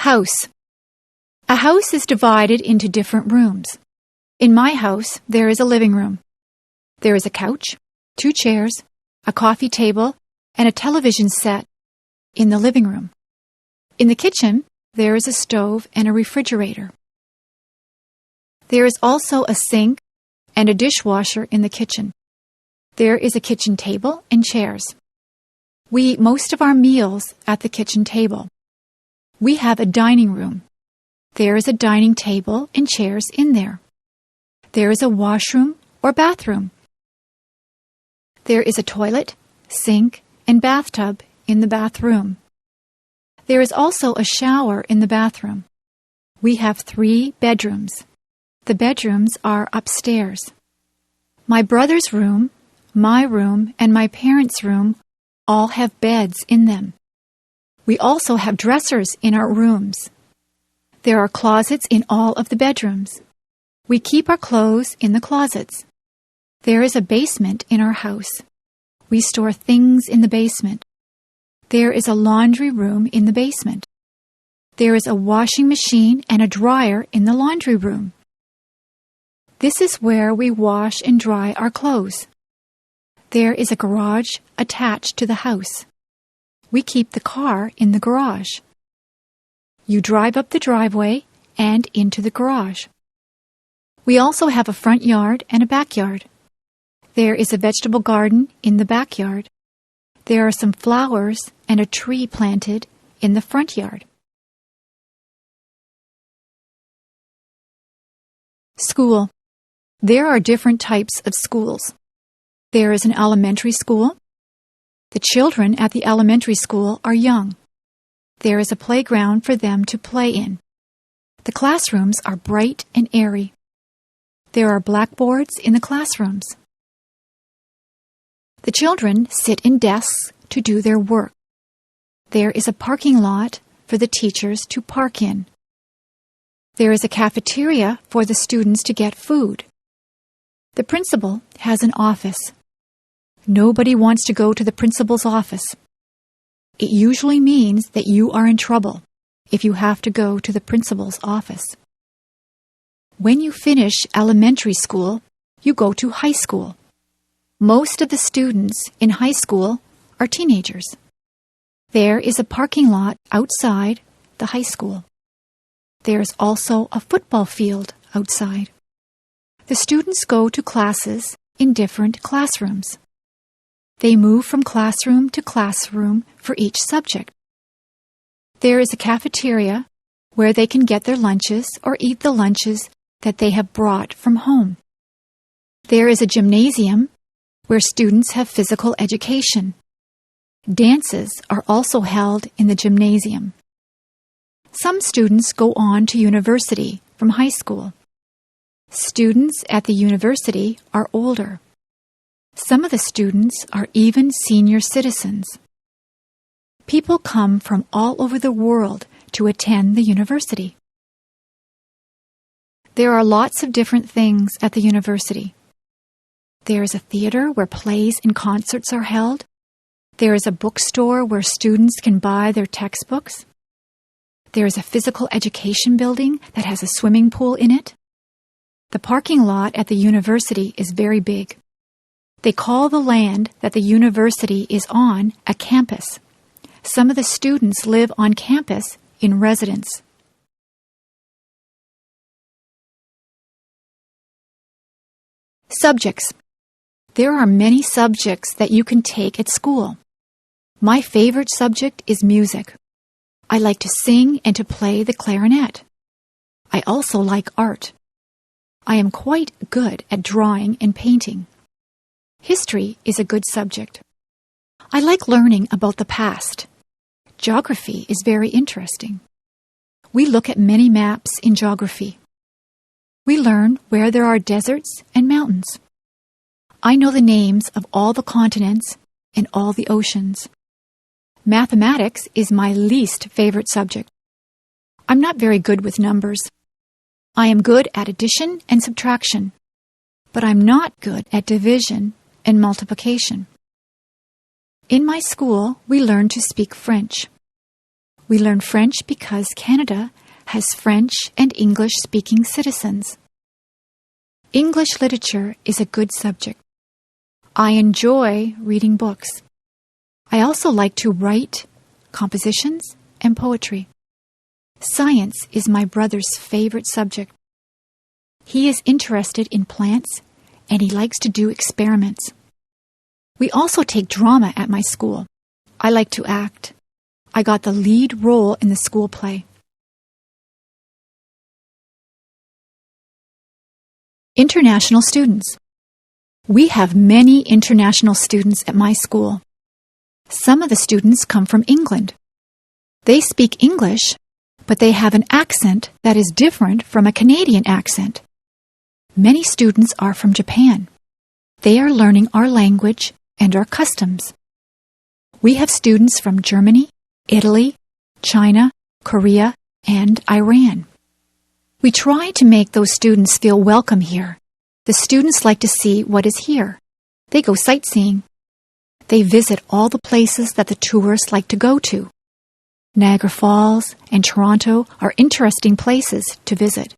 House. A house is divided into different rooms. In my house, there is a living room. There is a couch, 2 chairs, a coffee table, and a television set in the living room. In the kitchen, there is a stove and a refrigerator. There is also a sink and a dishwasher in the kitchen. There is a kitchen table and chairs. We eat most of our meals at the kitchen table. We have a dining room. There is a dining table and chairs in there. There is a washroom or bathroom. There is a toilet, sink, and bathtub in the bathroom. There is also a shower in the bathroom. We have 3 bedrooms. The bedrooms are upstairs. My brother's room, my room, and my parents' room all have beds in them. We also have dressers in our rooms. There are closets in all of the bedrooms. We keep our clothes in the closets. There is a basement in our house. We store things in the basement. There is a laundry room in the basement. There is a washing machine and a dryer in the laundry room. This is where we wash and dry our clothes. There is a garage attached to the house. We keep the car in the garage. You drive up the driveway and into the garage. We also have a front yard and a backyard. There is a vegetable garden in the backyard. There are some flowers and a tree planted in the front yard. School. There are different types of schools. There is an elementary school. The children at the elementary school are young. There is a playground for them to play in. The classrooms are bright and airy. There are blackboards in the classrooms. The children sit in desks to do their work. There is a parking lot for the teachers to park in. There is a cafeteria for the students to get food. The principal has an office. Nobody wants to go to the principal's office. It usually means that you are in trouble if you have to go to the principal's office. When you finish elementary school, you go to high school. Most of the students in high school are teenagers. There is a parking lot outside the high school. There is also a football field outside. The students go to classes in different classrooms. They move from classroom to classroom for each subject. There is a cafeteria where they can get their lunches or eat the lunches that they have brought from home. There is a gymnasium where students have physical education. Dances are also held in the gymnasium. Some students go on to university from high school. Students at the university are older. Some of the students are even senior citizens. People come from all over the world to attend the university. There are lots of different things at the university. There is a theater where plays and concerts are held. There is a bookstore where students can buy their textbooks. There is a physical education building that has a swimming pool in it. The parking lot at the university is very big. They call the land that the university is on a campus. Some of the students live on campus in residence. Subjects. There are many subjects that you can take at school. My favorite subject is music. I like to sing and to play the clarinet. I also like art. I am quite good at drawing and painting. History is a good subject. I like learning about the past. Geography is very interesting. We look at many maps in geography. We learn where there are deserts and mountains. I know the names of all the continents and all the oceans. Mathematics is my least favorite subject. I'm not very good with numbers. I am good at addition and subtraction, but I'm not good at division and multiplication. In my school, we learn to speak French. We learn French because Canada has French and English-speaking citizens. English literature is a good subject. I enjoy reading books. I also like to write compositions and poetry. Science is my brother's favorite subject. He is interested in plants and he likes to do experiments. We also take drama at my school. I like to act. I got the lead role in the school play. International students. We have many international students at my school. Some of the students come from England. They speak English, but they have an accent that is different from a Canadian accent. Many students are from Japan. They are learning our language and our customs. We have students from Germany, Italy, China, Korea, and Iran. We try to make those students feel welcome here. The students like to see what is here. They go sightseeing. They visit all the places that the tourists like to go to. Niagara Falls and Toronto are interesting places to visit.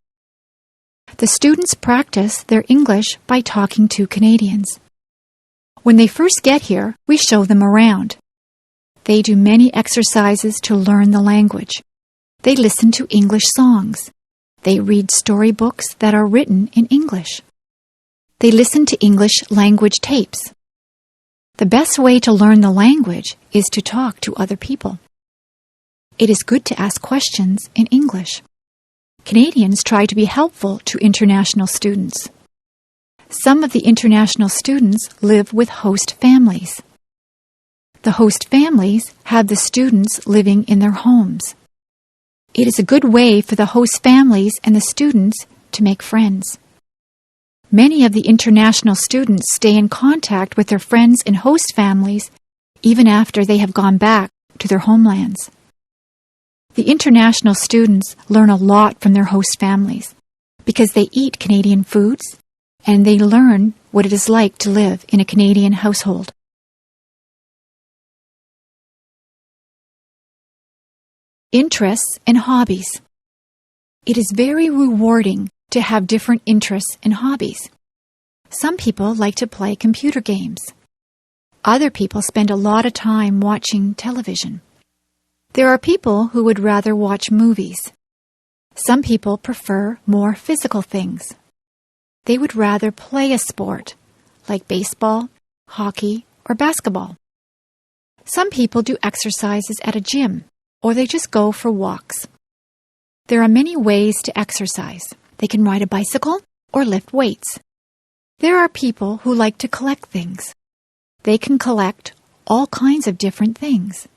The students practice their English by talking to Canadians. When they first get here, we show them around. They do many exercises to learn the language. They listen to English songs. They read storybooks that are written in English. They listen to English language tapes. The best way to learn the language is to talk to other people. It is good to ask questions in English. Canadians try to be helpful to international students. Some of the international students live with host families. The host families have the students living in their homes. It is a good way for the host families and the students to make friends. Many of the international students stay in contact with their friends and host families even after they have gone back to their homelands. The international students learn a lot from their host families because they eat Canadian foods and they learn what it is like to live in a Canadian household. Interests and hobbies. It is very rewarding to have different interests and hobbies. Some people like to play computer games. Other people spend a lot of time watching television. There are people who would rather watch movies. Some people prefer more physical things. They would rather play a sport, like baseball, hockey, or basketball. Some people do exercises at a gym, or they just go for walks. There are many ways to exercise. They can ride a bicycle or lift weights. There are people who like to collect things. They can collect all kinds of different things.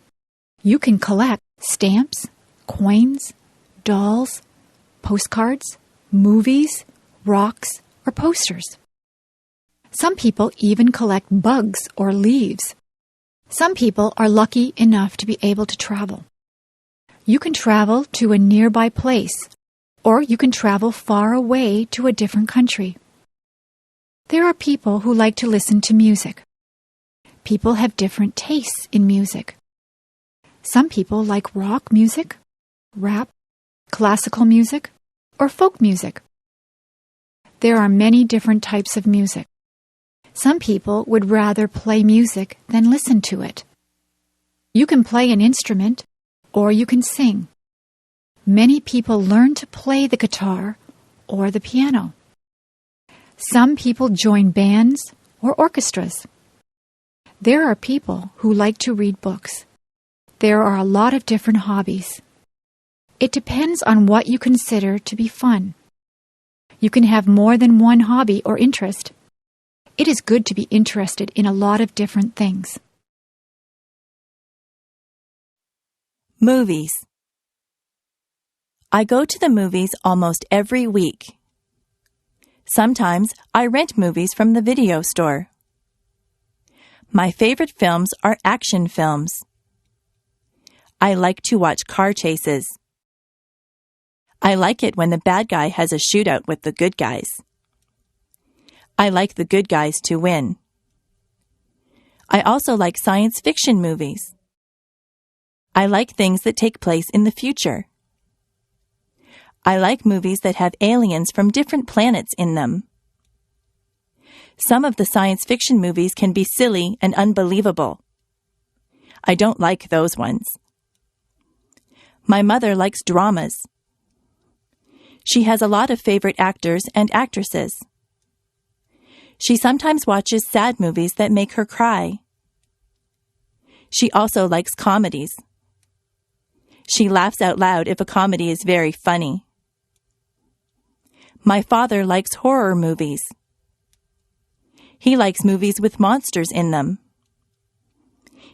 You can collect stamps, coins, dolls, postcards, movies, rocks, or posters. Some people even collect bugs or leaves. Some people are lucky enough to be able to travel. You can travel to a nearby place, or you can travel far away to a different country. There are people who like to listen to music. People have different tastes in music. Some people like rock music, rap, classical music, or folk music. There are many different types of music. Some people would rather play music than listen to it. You can play an instrument, or you can sing. Many people learn to play the guitar or the piano. Some people join bands or orchestras. There are people who like to read books. There are a lot of different hobbies. It depends on what you consider to be fun. You can have more than one hobby or interest. It is good to be interested in a lot of different things. Movies. I go to the movies almost every week. Sometimes I rent movies from the video store. My favorite films are action films. I like to watch car chases. I like it when the bad guy has a shootout with the good guys. I like the good guys to win. I also like science fiction movies. I like things that take place in the future. I like movies that have aliens from different planets in them. Some of the science fiction movies can be silly and unbelievable. I don't like those ones. My mother likes dramas. She has a lot of favorite actors and actresses. She sometimes watches sad movies that make her cry. She also likes comedies. She laughs out loud if a comedy is very funny. My father likes horror movies. He likes movies with monsters in them.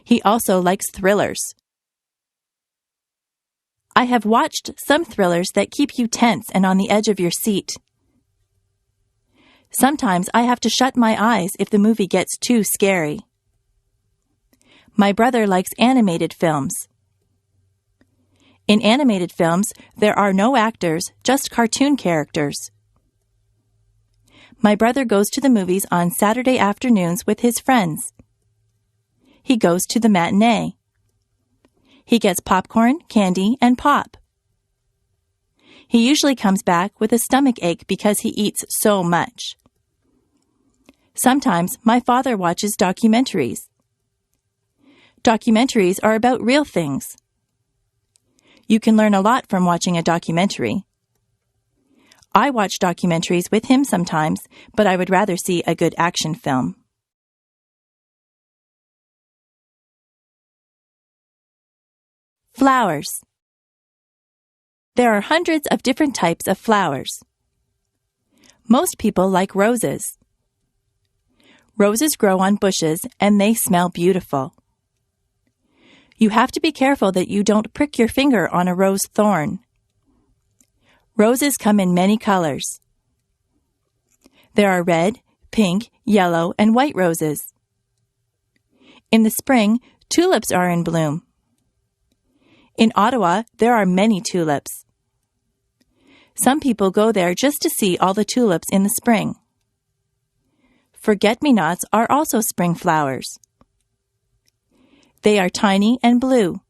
He also likes thrillers. I have watched some thrillers that keep you tense and on the edge of your seat. Sometimes I have to shut my eyes if the movie gets too scary. My brother likes animated films. In animated films, there are no actors, just cartoon characters. My brother goes to the movies on Saturday afternoons with his friends. He goes to the matinee. He gets popcorn, candy, and pop. He usually comes back with a stomach ache because he eats so much. Sometimes my father watches documentaries. Documentaries are about real things. You can learn a lot from watching a documentary. I watch documentaries with him sometimes, but I would rather see a good action film. Flowers. There are hundreds of different types of flowers. Most people like roses. Roses grow on bushes and they smell beautiful. You have to be careful that you don't prick your finger on a rose thorn. Roses come in many colors. There are red, pink, yellow, and white roses. In the spring, tulips are in bloom. In Ottawa, there are many tulips. Some people go there just to see all the tulips in the spring. Forget-me-nots are also spring flowers. They are tiny and blue.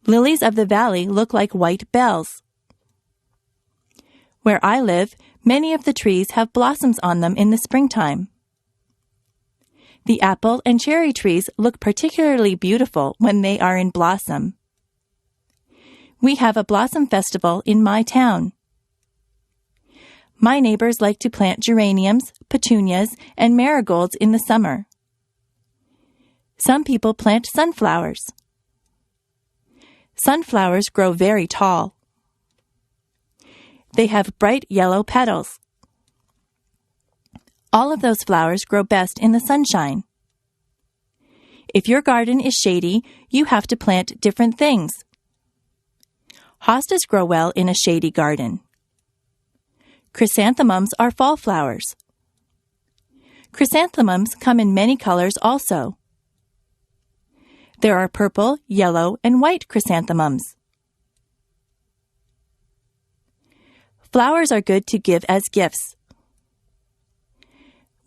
Lilies of the valley look like white bells. Where I live, many of the trees have blossoms on them in the springtime. The apple and cherry trees look particularly beautiful when they are in blossom. We have a blossom festival in my town. My neighbors like to plant geraniums, petunias, and marigolds in the summer. Some people plant sunflowers. Sunflowers grow very tall. They have bright yellow petals. All of those flowers grow best in the sunshine. If your garden is shady, you have to plant different things. Hostas grow well in a shady garden. Chrysanthemums are fall flowers. Chrysanthemums come in many colors also. There are purple, yellow, and white chrysanthemums. Flowers are good to give as gifts.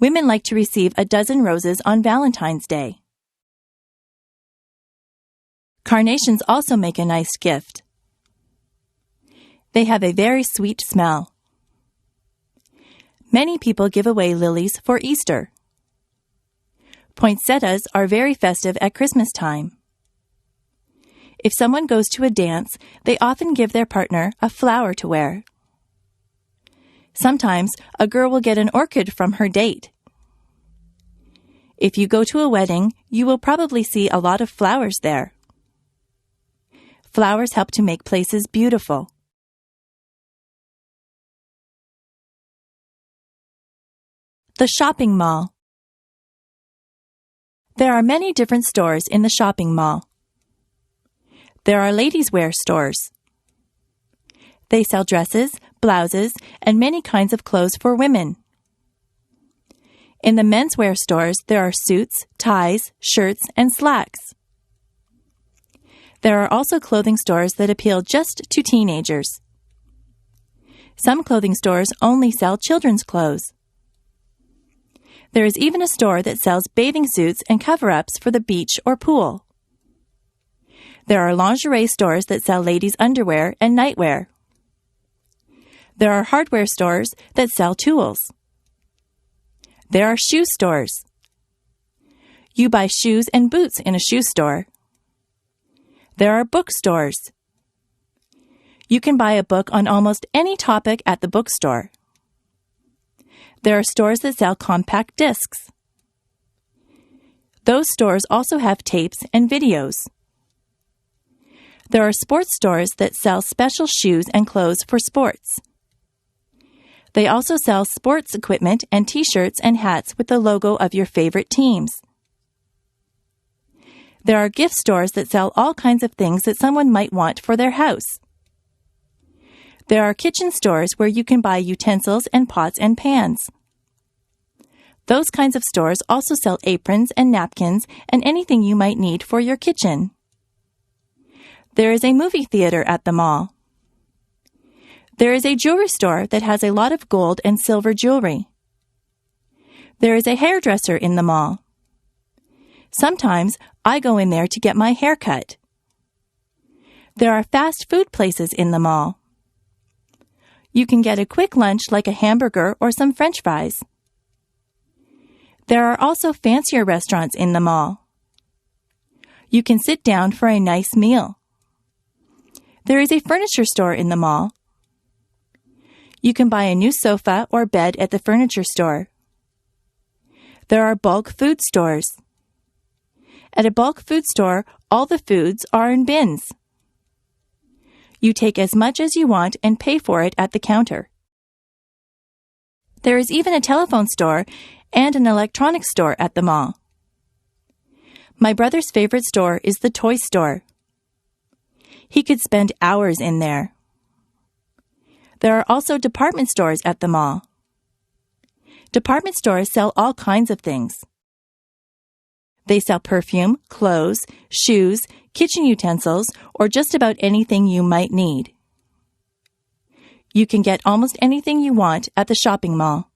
Women like to receive a dozen roses on Valentine's Day. Carnations also make a nice gift. They have a very sweet smell. Many people give away lilies for Easter. Poinsettias are very festive at Christmas time. If someone goes to a dance, they often give their partner a flower to wear. Sometimes a girl will get an orchid from her date. If you go to a wedding, you will probably see a lot of flowers there. Flowers help to make places beautiful. The shopping mall. There are many different stores in the shopping mall. There are ladies' wear stores. They sell dresses, blouses, and many kinds of clothes for women. In the menswear stores, there are suits, ties, shirts, and slacks. There are also clothing stores that appeal just to teenagers. Some clothing stores only sell children's clothes. There is even a store that sells bathing suits and cover-ups for the beach or pool. There are lingerie stores that sell ladies' underwear and nightwear. There are hardware stores that sell tools. There are shoe stores. You buy shoes and boots in a shoe store. There are bookstores. You can buy a book on almost any topic at the bookstore. There are stores that sell compact discs. Those stores also have tapes and videos. There are sports stores that sell special shoes and clothes for sports. They also sell sports equipment and t-shirts and hats with the logo of your favorite teams. There are gift stores that sell all kinds of things that someone might want for their house. There are kitchen stores where you can buy utensils and pots and pans. Those kinds of stores also sell aprons and napkins and anything you might need for your kitchen. There is a movie theater at the mall. There is a jewelry store that has a lot of gold and silver jewelry. There is a hairdresser in the mall. Sometimes I go in there to get my hair cut. There are fast food places in the mall. You can get a quick lunch like a hamburger or some French fries. There are also fancier restaurants in the mall. You can sit down for a nice meal. There is a furniture store in the mall. You can buy a new sofa or bed at the furniture store. There are bulk food stores. At a bulk food store, all the foods are in bins. You take as much as you want and pay for it at the counter. There is even a telephone store and an electronics store at the mall. My brother's favorite store is the toy store. He could spend hours in there. There are also department stores at the mall. Department stores sell all kinds of things. They sell perfume, clothes, shoes, kitchen utensils, or just about anything you might need. You can get almost anything you want at the shopping mall.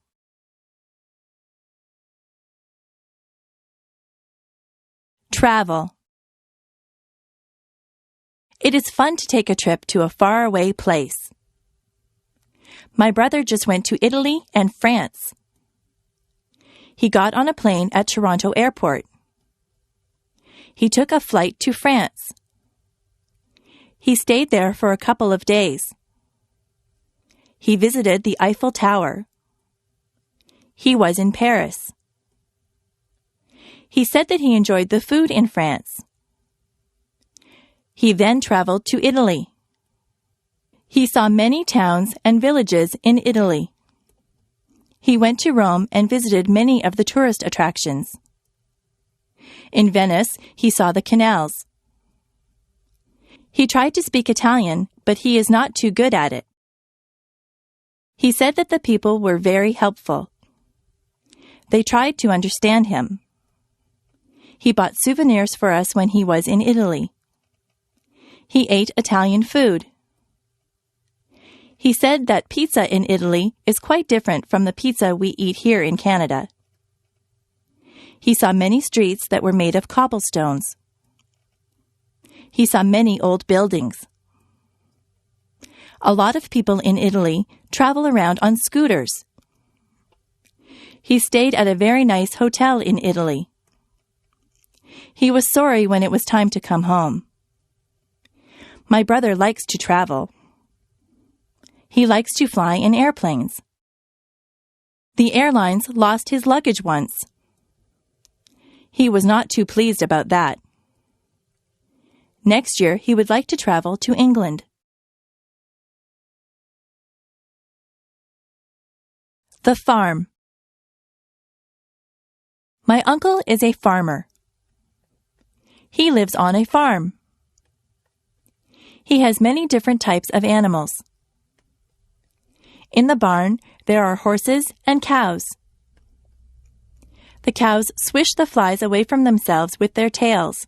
Travel. It is fun to take a trip to a faraway place. My brother just went to Italy and France. He got on a plane at Toronto Airport. He took a flight to France. He stayed there for a couple of days. He visited the Eiffel Tower. He was in Paris. He said that he enjoyed the food in France. He then traveled to Italy. He saw many towns and villages in Italy. He went to Rome and visited many of the tourist attractions. In Venice, he saw the canals. He tried to speak Italian, but he is not too good at it. He said that the people were very helpful. They tried to understand him. He bought souvenirs for us when he was in Italy. He ate Italian food. He said that pizza in Italy is quite different from the pizza we eat here in Canada. He saw many streets that were made of cobblestones. He saw many old buildings. A lot of people in Italy travel around on scooters. He stayed at a very nice hotel in Italy. He was sorry when it was time to come home. My brother likes to travel. He likes to fly in airplanes. The airlines lost his luggage once. He was not too pleased about that. Next year, he would like to travel to England. The farm. My uncle is a farmer. He lives on a farm. He has many different types of animals. In the barn, there are horses and cows. The cows swish the flies away from themselves with their tails.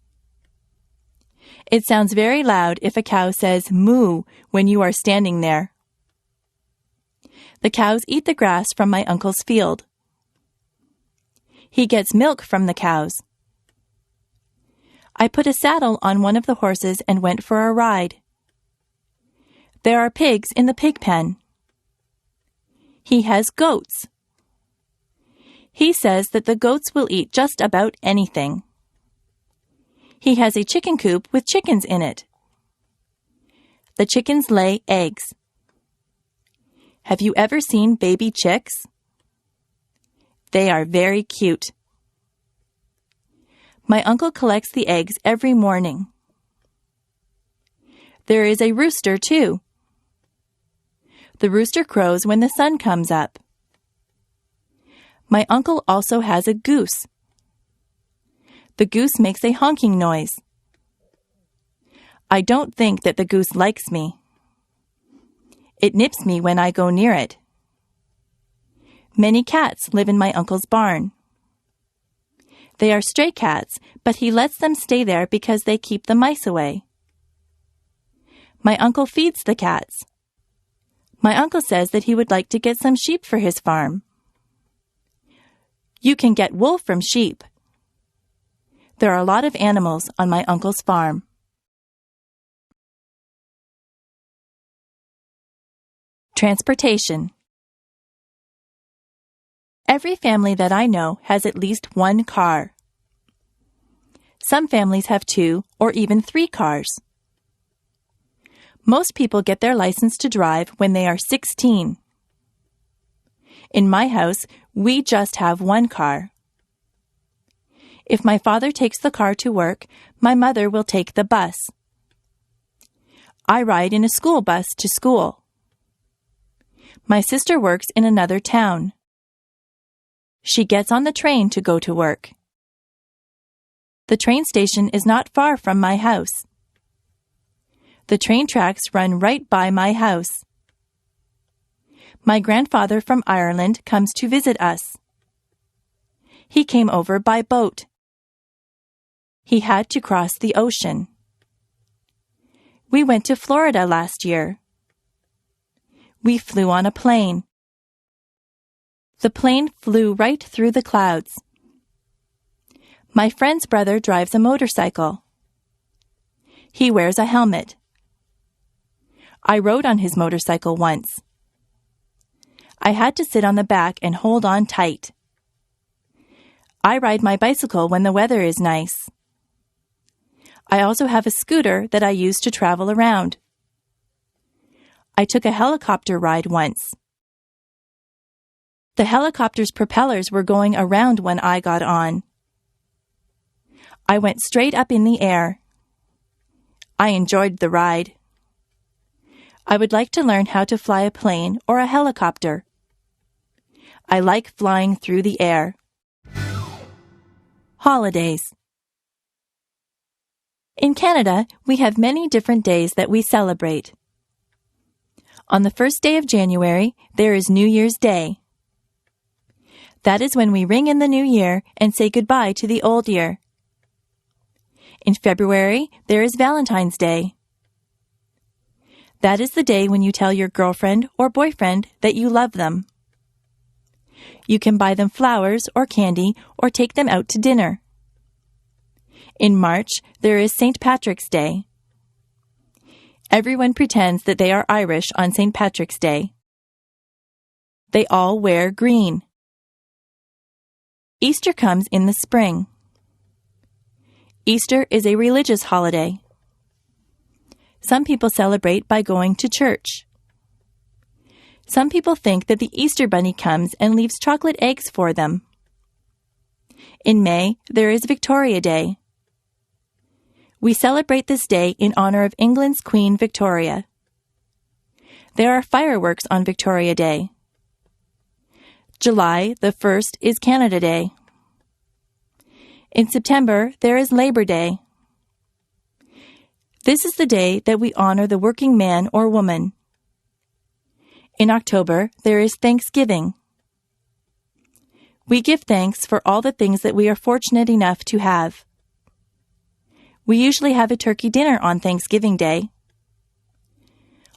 It sounds very loud if a cow says moo when you are standing there. The cows eat the grass from my uncle's field. He gets milk from the cows. I put a saddle on one of the horses and went for a ride. There are pigs in the pig pen. He has goats. He says that the goats will eat just about anything. He has a chicken coop with chickens in it. The chickens lay eggs. Have you ever seen baby chicks? They are very cute. My uncle collects the eggs every morning. There is a rooster, too. The rooster crows when the sun comes up. My uncle also has a goose. The goose makes a honking noise. I don't think that the goose likes me. It nips me when I go near it. Many cats live in my uncle's barn. They are stray cats, but he lets them stay there because they keep the mice away. My uncle feeds the cats. My uncle says that he would like to get some sheep for his farm. You can get wool from sheep. There are a lot of animals on my uncle's farm. Transportation. Every family that I know has at least one car. Some families have 2 or even 3 cars. Most people get their license to drive when they are 16. In my house, we just have one car. If my father takes the car to work, my mother will take the bus. I ride in a school bus to school. My sister works in another town. She gets on the train to go to work. The train station is not far from my house. The train tracks run right by my house. My grandfather from Ireland comes to visit us. He came over by boat. He had to cross the ocean. We went to Florida last year. We flew on a plane. The plane flew right through the clouds. My friend's brother drives a motorcycle. He wears a helmet. I rode on his motorcycle once. I had to sit on the back and hold on tight. I ride my bicycle when the weather is nice. I also have a scooter that I use to travel around. I took a helicopter ride once. The helicopter's propellers were going around when I got on. I went straight up in the air. I enjoyed the ride. I would like to learn how to fly a plane or a helicopter. I like flying through the air. Holidays. In Canada, we have many different days that we celebrate. On the first day of January, there is New Year's Day. That is when we ring in the new year and say goodbye to the old year. In February, there is Valentine's Day. That is the day when you tell your girlfriend or boyfriend that you love them. You can buy them flowers or candy or take them out to dinner. In March, there is St. Patrick's Day. Everyone pretends that they are Irish on St. Patrick's Day. They all wear green. Easter comes in the spring. Easter is a religious holiday. Some people celebrate by going to church. Some people think that the Easter Bunny comes and leaves chocolate eggs for them. In May, there is Victoria Day. We celebrate this day in honor of England's Queen Victoria. There are fireworks on Victoria Day. July the 1st is Canada Day. In September, there is Labor Day. This is the day that we honor the working man or woman. In October, there is Thanksgiving. We give thanks for all the things that we are fortunate enough to have. We usually have a turkey dinner on Thanksgiving Day.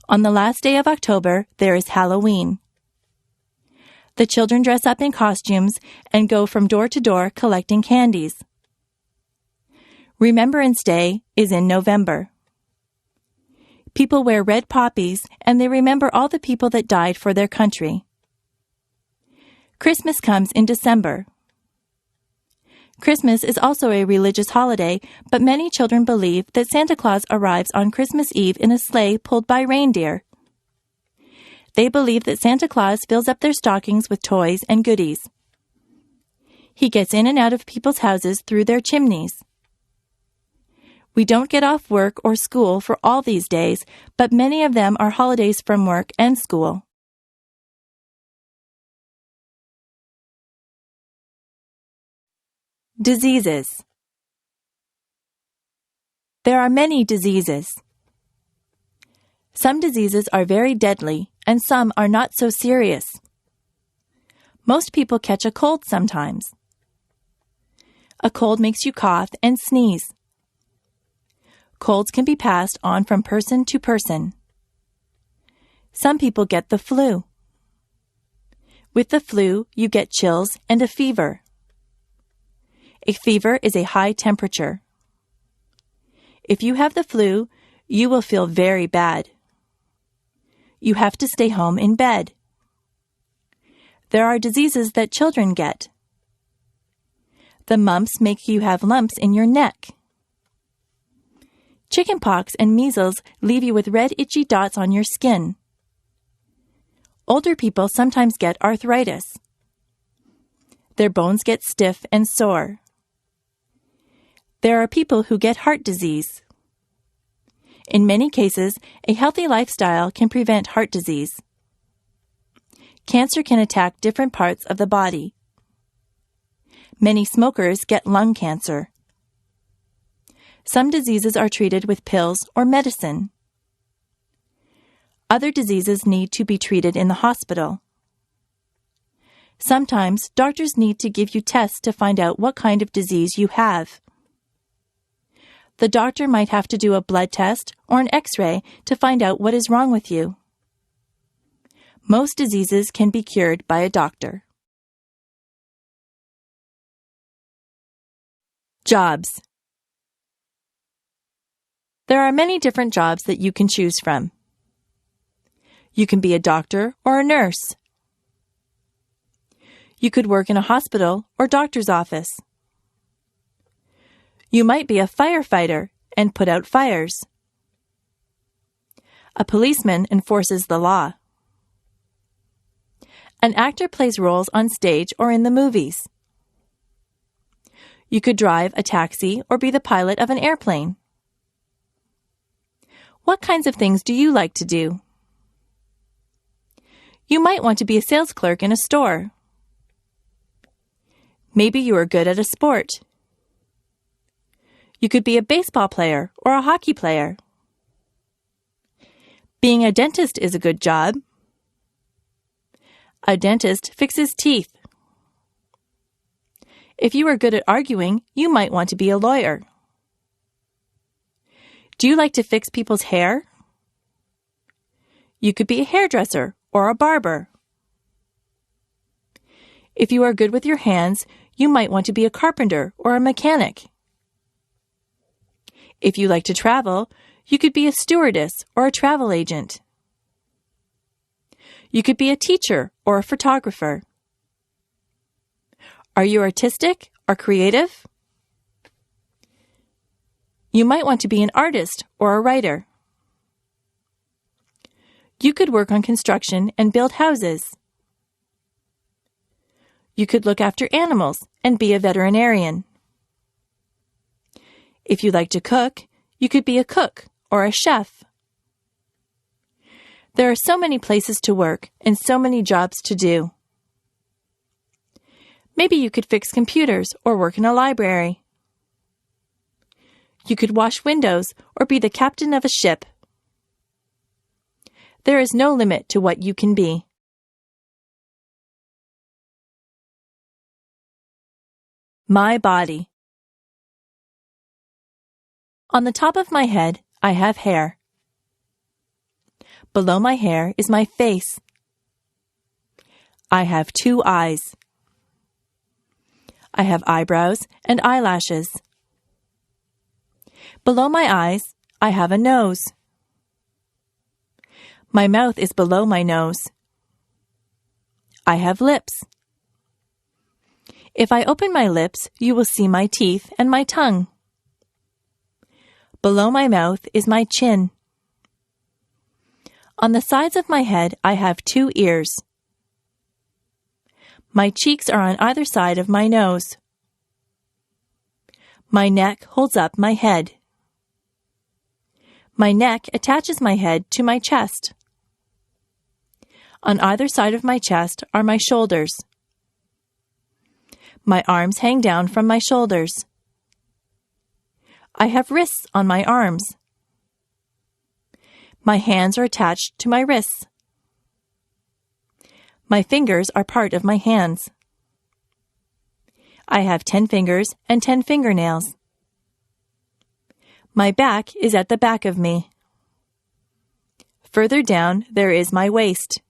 On the last day of October, there is Halloween. The children dress up in costumes and go from door to door collecting candies. Remembrance Day is in November. People wear red poppies and they remember all the people that died for their country. Christmas comes in December. Christmas is also a religious holiday, but many children believe that Santa Claus arrives on Christmas Eve in a sleigh pulled by reindeer. They believe that Santa Claus fills up their stockings with toys and goodies. He gets in and out of people's houses through their chimneys. We don't get off work or school for all these days, but many of them are holidays from work and school. Diseases. There are many diseases. Some diseases are very deadly, and some are not so serious. Most people catch a cold sometimes. A cold makes you cough and sneeze. Colds can be passed on from person to person. Some people get the flu. With the flu, you get chills and a fever. A fever is a high temperature. If you have the flu, you will feel very bad. You have to stay home in bed. There are diseases that children get. The mumps make you have lumps in your neck. Chickenpox and measles leave you with red itchy dots on your skin. Older people sometimes get arthritis. Their bones get stiff and sore. There are people who get heart disease. In many cases, a healthy lifestyle can prevent heart disease. Cancer can attack different parts of the body. Many smokers get lung cancer. Some diseases are treated with pills or medicine. Other diseases need to be treated in the hospital. Sometimes doctors need to give you tests to find out what kind of disease you have. The doctor might have to do a blood test or an X-ray to find out what is wrong with you. Most diseases can be cured by a doctor. Jobs. There are many different jobs that you can choose from. You can be a doctor or a nurse. You could work in a hospital or doctor's office. You might be a firefighter and put out fires. A policeman enforces the law. An actor plays roles on stage or in the movies. You could drive a taxi or be the pilot of an airplane. What kinds of things do you like to do? You might want to be a sales clerk in a store. Maybe you are good at a sport. You could be a baseball player or a hockey player. Being a dentist is a good job. A dentist fixes teeth. If you are good at arguing, you might want to be a lawyer. Do you like to fix people's hair? You could be a hairdresser or a barber. If you are good with your hands, you might want to be a carpenter or a mechanic. If you like to travel, you could be a stewardess or a travel agent. You could be a teacher or a photographer. Are you artistic or creative? You might want to be an artist or a writer. You could work on construction and build houses. You could look after animals and be a veterinarian. If you like to cook, you could be a cook or a chef. There are so many places to work and so many jobs to do. Maybe you could fix computers or work in a library. You could wash windows or be the captain of a ship. There is no limit to what you can be. My body. On the top of my head, I have hair. Below my hair is my face. I have 2 eyes. I have eyebrows and eyelashes. Below my eyes, I have a nose. My mouth is below my nose. I have lips. If I open my lips, you will see my teeth and my tongue. Below my mouth is my chin. On the sides of my head, I have 2 ears. My cheeks are on either side of my nose. My neck holds up my head. My neck attaches my head to my chest. On either side of my chest are my shoulders. My arms hang down from my shoulders. I have wrists on my arms. My hands are attached to my wrists. My fingers are part of my hands. I have 10 fingers and 10 fingernails. My back is at the back of me. Further down, there is my waist.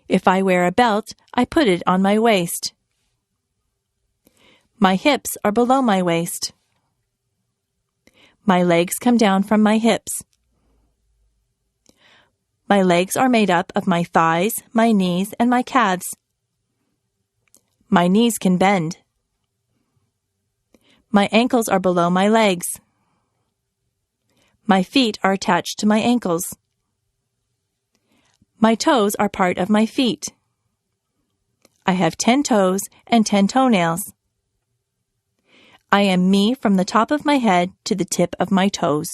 If I wear a belt, I put it on my waist. My hips are below my waist. My legs come down from my hips. My legs are made up of my thighs, my knees, and my calves. My knees can bend. My ankles are below my legs. My feet are attached to my ankles. My toes are part of my feet. I have 10 toes and 10 toenails. I am me from the top of my head to the tip of my toes.